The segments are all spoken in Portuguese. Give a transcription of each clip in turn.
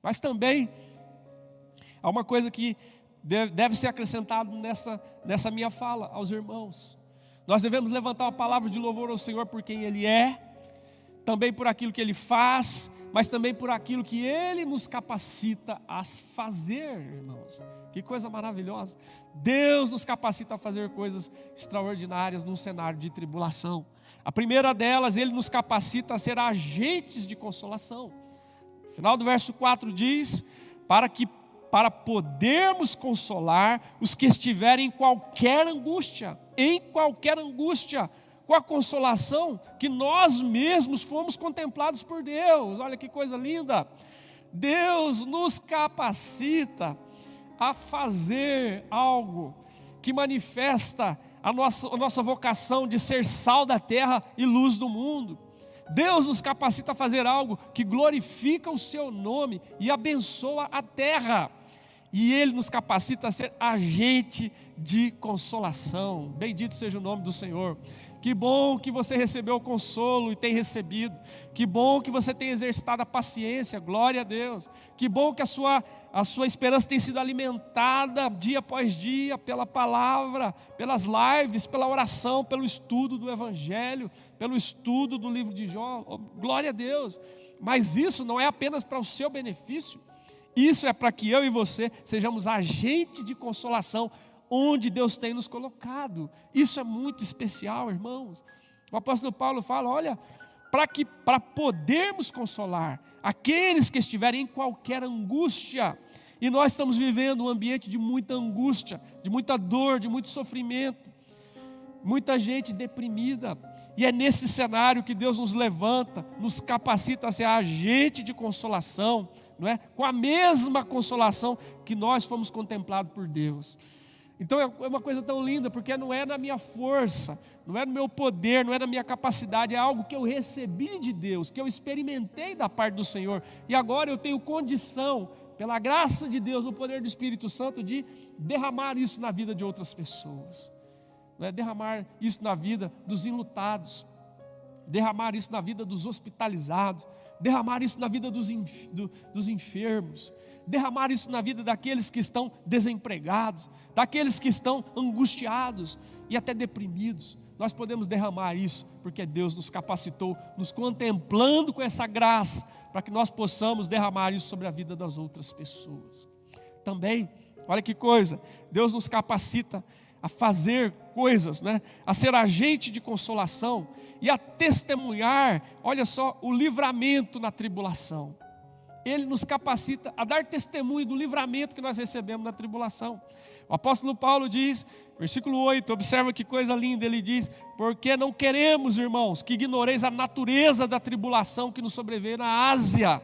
Mas também há uma coisa que deve ser acrescentado nessa minha fala aos irmãos. Nós devemos levantar uma palavra de louvor ao Senhor por quem Ele é, também por aquilo que Ele faz, mas também por aquilo que Ele nos capacita a fazer, irmãos. Que coisa maravilhosa. Deus nos capacita a fazer coisas extraordinárias num cenário de tribulação. A primeira delas, Ele nos capacita a ser agentes de consolação. No final do verso 4 diz, para podermos consolar os que estiverem em qualquer angústia, com a consolação que nós mesmos fomos contemplados por Deus. Olha que coisa linda. Deus nos capacita a fazer algo que manifesta a nossa vocação de ser sal da terra e luz do mundo. Deus nos capacita a fazer algo que glorifica o seu nome e abençoa a terra. E Ele nos capacita a ser agente de consolação. Bendito seja o nome do Senhor. Que bom que você recebeu o consolo e tem recebido. Que bom que você tem exercitado a paciência, glória a Deus. Que bom que a sua esperança tem sido alimentada dia após dia pela palavra, pelas lives, pela oração, pelo estudo do Evangelho, pelo estudo do livro de Jó. Glória a Deus. Mas isso não é apenas para o seu benefício. Isso é para que eu e você sejamos agentes de consolação onde Deus tem nos colocado. Isso é muito especial, irmãos. O apóstolo Paulo fala, olha, para podermos consolar aqueles que estiverem em qualquer angústia. E nós estamos vivendo um ambiente de muita angústia, de muita dor, de muito sofrimento. Muita gente deprimida. E é nesse cenário que Deus nos levanta, nos capacita a ser agente de consolação, não é? Com a mesma consolação que nós fomos contemplados por Deus. Então é uma coisa tão linda, porque não é na minha força, não é no meu poder, não é na minha capacidade, é algo que eu recebi de Deus, que eu experimentei da parte do Senhor, e agora eu tenho condição, pela graça de Deus, no poder do Espírito Santo, de derramar isso na vida de outras pessoas, não é? Derramar isso na vida dos enlutados, derramar isso na vida dos hospitalizados, derramar isso na vida dos enfermos, derramar isso na vida daqueles que estão desempregados, daqueles que estão angustiados e até deprimidos. Nós podemos derramar isso porque Deus nos capacitou, nos contemplando com essa graça, para que nós possamos derramar isso sobre a vida das outras pessoas. Também, olha que coisa, Deus nos capacita a fazer coisas, né? A ser agente de consolação e a testemunhar, olha só, o livramento na tribulação. Ele nos capacita a dar testemunho do livramento que nós recebemos na tribulação. O apóstolo Paulo diz, versículo 8, observa que coisa linda, ele diz, porque não queremos, irmãos, que ignoreis a natureza da tribulação que nos sobreveio na Ásia,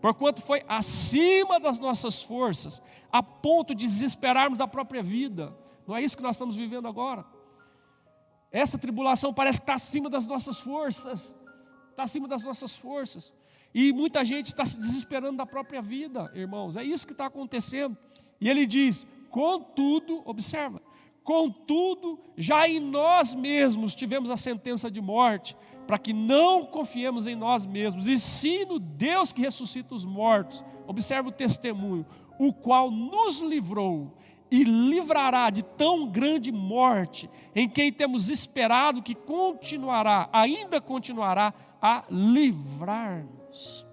porquanto foi acima das nossas forças, a ponto de desesperarmos da própria vida. Não é isso que nós estamos vivendo agora? Essa tribulação parece que está acima das nossas forças. Está acima das nossas forças. E muita gente está se desesperando da própria vida, irmãos. É isso que está acontecendo. E ele diz, contudo, observa, contudo, já em nós mesmos tivemos a sentença de morte, para que não confiemos em nós mesmos, e sim no Deus que ressuscita os mortos. Observa o testemunho, o qual nos livrou e livrará de tão grande morte, em quem temos esperado que continuará, ainda continuará a livrar-nos.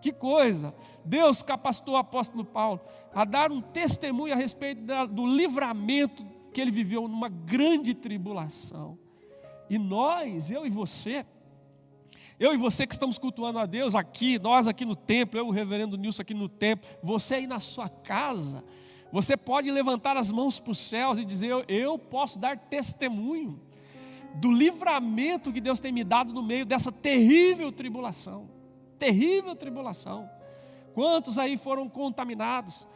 Que coisa! Deus capacitou o apóstolo Paulo a dar um testemunho a respeito do livramento que ele viveu numa grande tribulação. E nós, eu e você que estamos cultuando a Deus aqui, nós aqui no templo, eu e o reverendo Nilson aqui no templo, você aí na sua casa, você pode levantar as mãos para os céus e dizer, eu posso dar testemunho do livramento que Deus tem me dado no meio dessa terrível tribulação. Terrível tribulação. Quantos aí foram contaminados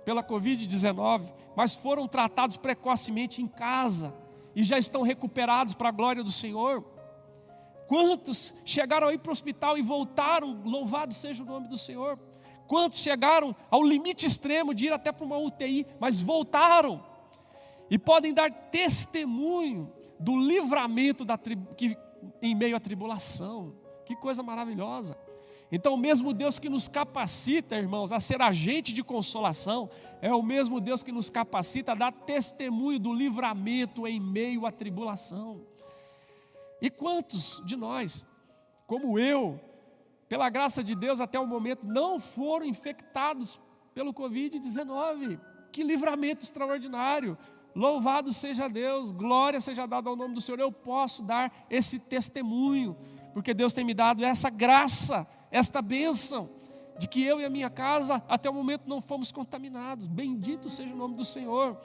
pela Covid-19, mas foram tratados precocemente em casa e já estão recuperados para a glória do Senhor? Quantos chegaram aí para o hospital e voltaram, louvado seja o nome do Senhor? Quantos chegaram ao limite extremo de ir até para uma UTI, mas voltaram e podem dar testemunho do livramento em meio à tribulação? Que coisa maravilhosa! Então o mesmo Deus que nos capacita, irmãos, a ser agente de consolação, é o mesmo Deus que nos capacita a dar testemunho do livramento em meio à tribulação. E quantos de nós, como eu, pela graça de Deus até o momento, não foram infectados pelo Covid-19? Que livramento extraordinário! Louvado seja Deus, glória seja dada ao nome do Senhor. Eu posso dar esse testemunho, porque Deus tem me dado essa graça, esta bênção, de que eu e a minha casa até o momento não fomos contaminados. Bendito seja o nome do Senhor.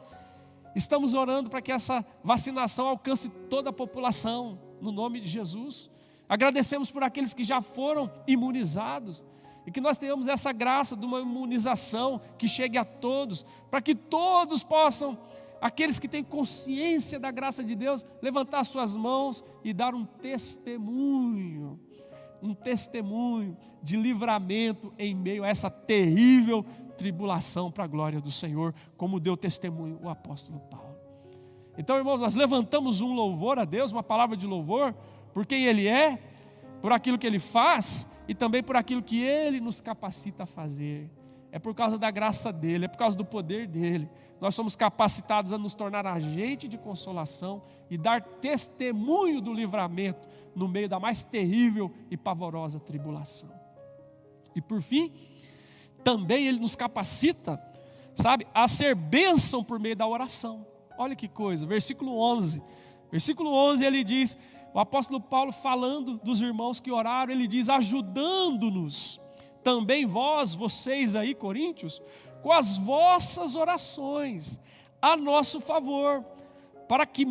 Estamos orando para que essa vacinação alcance toda a população, no nome de Jesus. Agradecemos por aqueles que já foram imunizados, e que nós tenhamos essa graça de uma imunização que chegue a todos, para que todos possam, aqueles que têm consciência da graça de Deus, levantar suas mãos e dar um testemunho de livramento em meio a essa terrível tribulação, para a glória do Senhor, como deu testemunho o apóstolo Paulo. Então, irmãos, nós levantamos um louvor a Deus, uma palavra de louvor, por quem Ele é, por aquilo que Ele faz, e também por aquilo que Ele nos capacita a fazer. É por causa da graça dEle, é por causa do poder dEle. Nós somos capacitados a nos tornar agente de consolação e dar testemunho do livramento no meio da mais terrível e pavorosa tribulação. E por fim, também Ele nos capacita, sabe, a ser bênção por meio da oração. Olha que coisa, versículo 11. Versículo 11 ele diz, o apóstolo Paulo falando dos irmãos que oraram, ele diz, ajudando-nos também vocês aí, coríntios, com as vossas orações a nosso favor, para que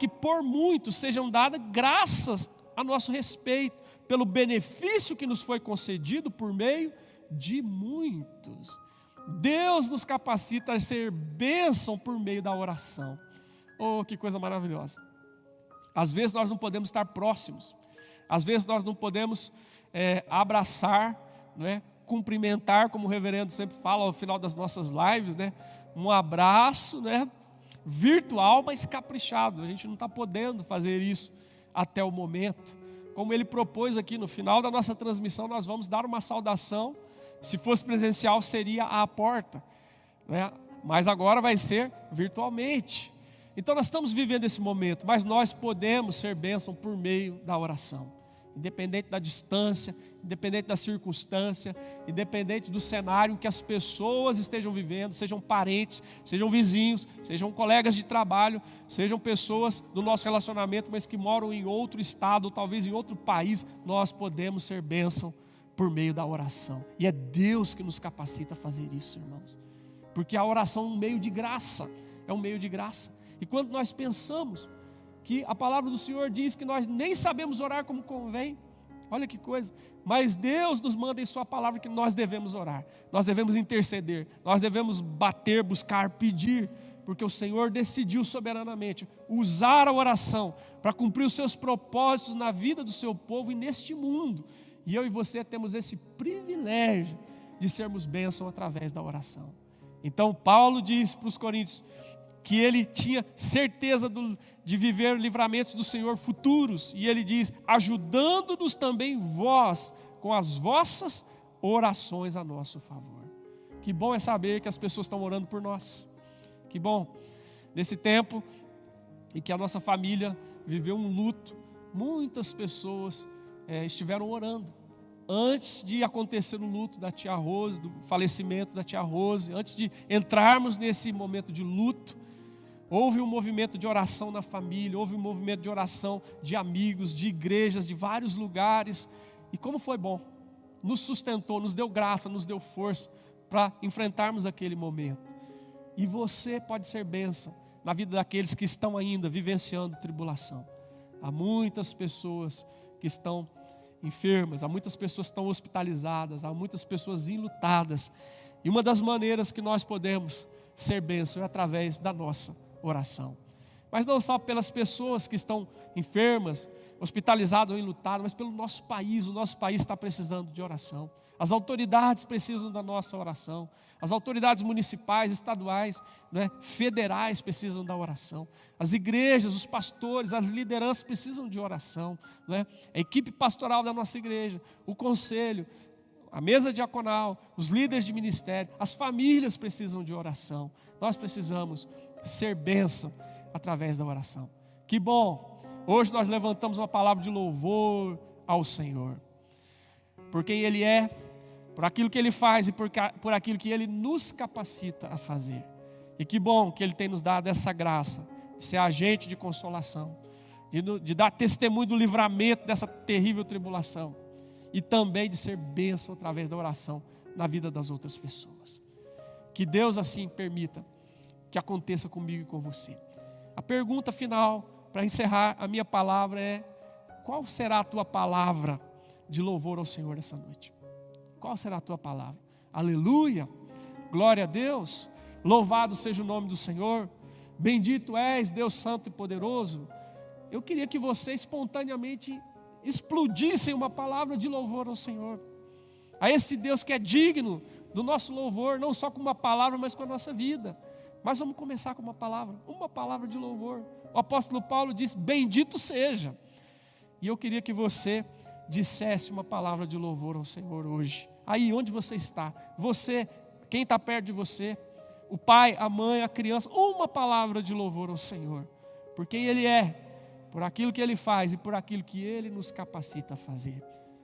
por muitos sejam dadas graças a nosso respeito, pelo benefício que nos foi concedido por meio de muitos. Deus nos capacita a ser bênção por meio da oração. Oh, que coisa maravilhosa. Às vezes nós não podemos estar próximos, às vezes nós não podemos abraçar, né, cumprimentar, como o reverendo sempre fala ao final das nossas lives, né, um abraço, né, virtual, mas caprichado. A gente não está podendo fazer isso até o momento. Como ele propôs aqui no final da nossa transmissão, nós vamos dar uma saudação. Se fosse presencial, seria à porta, né? Mas agora vai ser virtualmente. Então nós estamos vivendo esse momento, mas nós podemos ser bênção por meio da oração. Independente da distância, independente da circunstância, independente do cenário que as pessoas estejam vivendo, sejam parentes, sejam vizinhos, sejam colegas de trabalho, sejam pessoas do nosso relacionamento, mas que moram em outro estado, ou talvez em outro país, nós podemos ser bênção por meio da oração. E é Deus que nos capacita a fazer isso, irmãos. Porque a oração é um meio de graça, é um meio de graça. E quando nós pensamos que a palavra do Senhor diz que nós nem sabemos orar como convém, olha que coisa, mas Deus nos manda em sua palavra que nós devemos orar, nós devemos interceder, nós devemos bater, buscar, pedir, porque o Senhor decidiu soberanamente usar a oração para cumprir os seus propósitos na vida do seu povo e neste mundo. E eu e você temos esse privilégio de sermos bênção através da oração. Então Paulo diz para os coríntios que ele tinha certeza de viver livramentos do Senhor futuros. E ele diz, ajudando-nos também vós, com as vossas orações a nosso favor. Que bom é saber que as pessoas estão orando por nós. Que bom, nesse tempo em que a nossa família viveu um luto, muitas pessoas estiveram orando. Antes de acontecer o luto da tia Rose, do falecimento da tia Rose, antes de entrarmos nesse momento de luto, houve um movimento de oração na família, houve um movimento de oração de amigos, de igrejas, de vários lugares. E como foi bom, nos sustentou, nos deu graça, nos deu força para enfrentarmos aquele momento. E você pode ser bênção na vida daqueles que estão ainda vivenciando tribulação. Há muitas pessoas que estão enfermas, há muitas pessoas que estão hospitalizadas, há muitas pessoas enlutadas. E uma das maneiras que nós podemos ser bênção é através da nossa oração. Mas não só pelas pessoas que estão enfermas, hospitalizadas ou enlutadas, mas pelo nosso país. O nosso país está precisando de oração. As autoridades precisam da nossa oração. As autoridades municipais, estaduais, né, federais precisam da oração. As igrejas, os pastores, as lideranças precisam de oração. Né? A equipe pastoral da nossa igreja, o conselho, a mesa diaconal, os líderes de ministério, as famílias precisam de oração. Nós precisamos ser bênção através da oração. Que bom! Hoje nós levantamos uma palavra de louvor ao Senhor. Por quem Ele é, por aquilo que Ele faz e por aquilo que Ele nos capacita a fazer. E que bom que Ele tem nos dado essa graça de ser agente de consolação, de dar testemunho do livramento dessa terrível tribulação e também de ser bênção através da oração na vida das outras pessoas. Que Deus assim permita que aconteça comigo e com você. A pergunta final para encerrar a minha palavra é: qual será a tua palavra de louvor ao Senhor essa noite? Qual será a tua palavra? Aleluia, glória a Deus, louvado seja o nome do Senhor, bendito és Deus santo e poderoso. Eu queria que você espontaneamente explodisse uma palavra de louvor ao Senhor, a esse Deus que é digno do nosso louvor, não só com uma palavra, mas com a nossa vida. Mas vamos começar com uma palavra de louvor. O apóstolo Paulo diz: bendito seja. E eu queria que você dissesse uma palavra de louvor ao Senhor hoje. Aí onde você está, você, quem está perto de você, o pai, a mãe, a criança, uma palavra de louvor ao Senhor, por quem Ele é, por aquilo que Ele faz e por aquilo que Ele nos capacita a fazer.